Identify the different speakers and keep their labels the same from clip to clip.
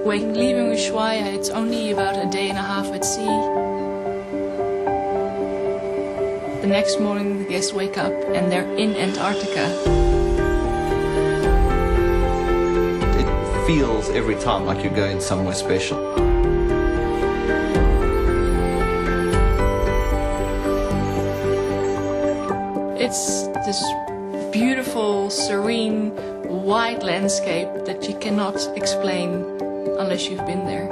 Speaker 1: Leaving Ushuaia, it's only about a day and a half at sea. The next morning the guests wake up and they're in Antarctica.
Speaker 2: It feels every time like you're going somewhere special.
Speaker 1: It's this beautiful, serene, wide landscape that you cannot explain unless you've been there.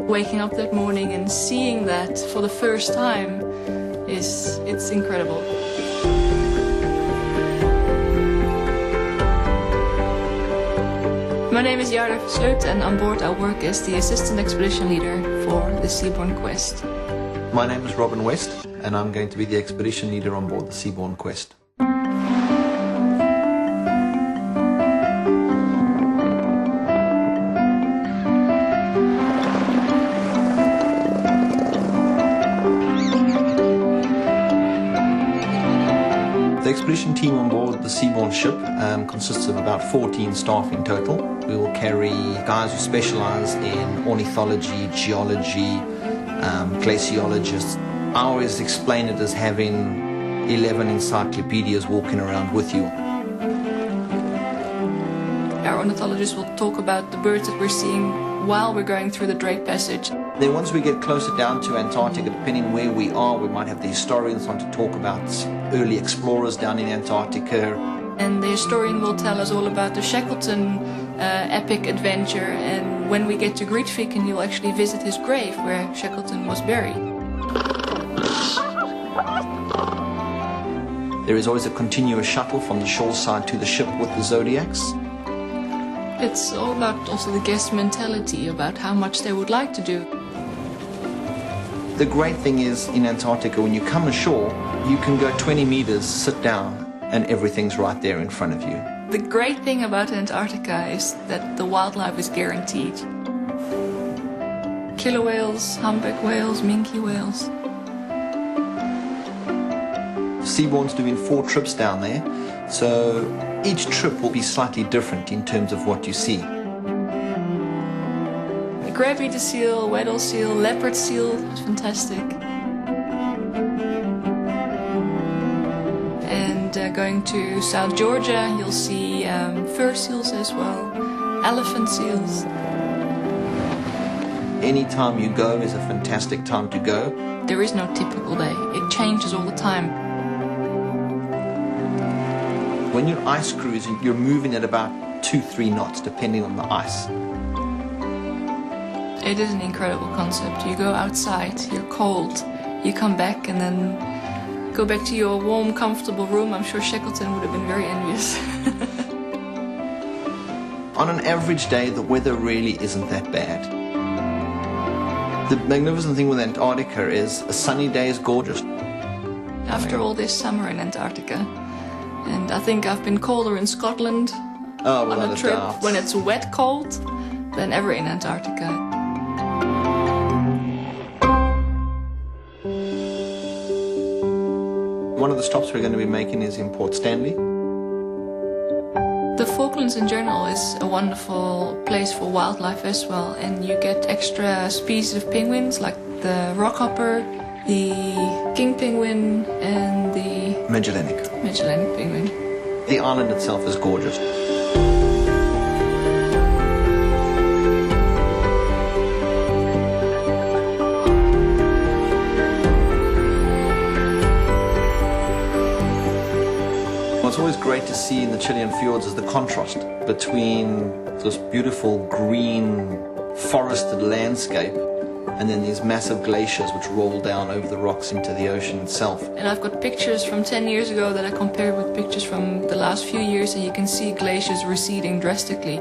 Speaker 1: Waking up that morning and seeing that for the first time it's incredible. My name is Jarda Versloot, and on board I work as the assistant expedition leader for the Seabourn Quest.
Speaker 2: My name is Robin West, and I'm going to be the expedition leader on board the Seabourn Quest. The expedition team on board the Seabourn ship consists of about 14 staff in total. We will carry guys who specialize in ornithology, geology, glaciologists. I always explain it as having 11 encyclopedias walking around with you.
Speaker 1: Our ornithologists will talk about the birds that we're seeing while we're going through the Drake Passage.
Speaker 2: Then once we get closer down to Antarctica, depending where we are, we might have the historians on to talk about early explorers down in Antarctica.
Speaker 1: And the historian will tell us all about the Shackleton epic adventure, and when we get to Grytviken, you'll actually visit his grave where Shackleton was buried.
Speaker 2: There is always a continuous shuttle from the shore side to the ship with the zodiacs.
Speaker 1: It's all about also the guest mentality, about how much they would like to do.
Speaker 2: The great thing is in Antarctica, when you come ashore, you can go 20 meters, sit down, and everything's right there in front of you.
Speaker 1: The great thing about Antarctica is that the wildlife is guaranteed. Killer whales, humpback whales, minke whales.
Speaker 2: Seabourn's doing 4 trips down there, so each trip will be slightly different in terms of what you see.
Speaker 1: The crab-eater seal, weddell seal, leopard seal, it's fantastic. And going to South Georgia, you'll see fur seals as well, elephant seals.
Speaker 2: Any time you go is a fantastic time to go.
Speaker 1: There is no typical day, it changes all the time.
Speaker 2: When you're ice cruising, you're moving at about 2-3 knots, depending on the ice.
Speaker 1: It is an incredible concept. You go outside, you're cold, you come back and then go back to your warm, comfortable room. I'm sure Shackleton would have been very envious.
Speaker 2: On an average day, the weather really isn't that bad. The magnificent thing with Antarctica is a sunny day is gorgeous.
Speaker 1: After all this summer in Antarctica, and I think I've been colder in Scotland on a trip when it's wet cold than ever in Antarctica.
Speaker 2: One of the stops we're going to be making is in Port Stanley.
Speaker 1: The Falklands in general is a wonderful place for wildlife as well, and you get extra species of penguins like the rockhopper, the king penguin and the
Speaker 2: Magellanic
Speaker 1: penguin.
Speaker 2: The island itself is gorgeous. What's always great to see in the Chilean fjords is the contrast between this beautiful green forested landscape and then these massive glaciers which roll down over the rocks into the ocean itself.
Speaker 1: And I've got pictures from 10 years ago that I compared with pictures from the last few years, and you can see glaciers receding drastically.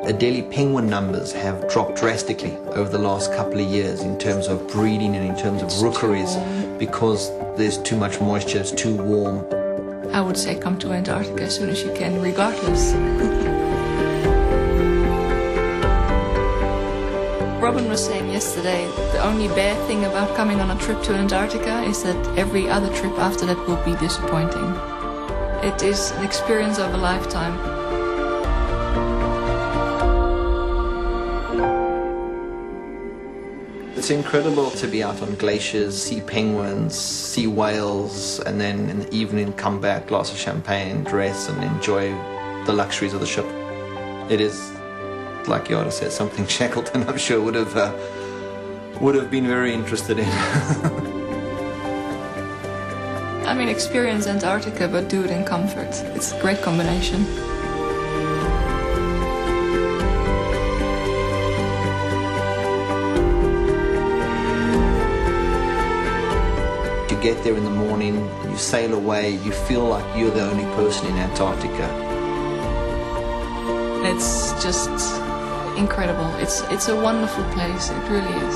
Speaker 2: Adelie penguin numbers have dropped drastically over the last couple of years in terms of breeding and in terms of rookeries because there's too much moisture, it's too warm.
Speaker 1: I would say come to Antarctica as soon as you can, regardless. Robin was saying yesterday, the only bad thing about coming on a trip to Antarctica is that every other trip after that will be disappointing. It is an experience of a lifetime.
Speaker 2: It's incredible to be out on glaciers, see penguins, see whales, and then in the evening come back, glass of champagne, dress, and enjoy the luxuries of the ship. It is, like Jarda said, something Shackleton, I'm sure, would have been very interested in.
Speaker 1: I mean, experience Antarctica, but do it in comfort. It's a great combination.
Speaker 2: You get there in the morning, you sail away, you feel like you're the only person in Antarctica.
Speaker 1: It's just incredible. It's a wonderful place. It really is.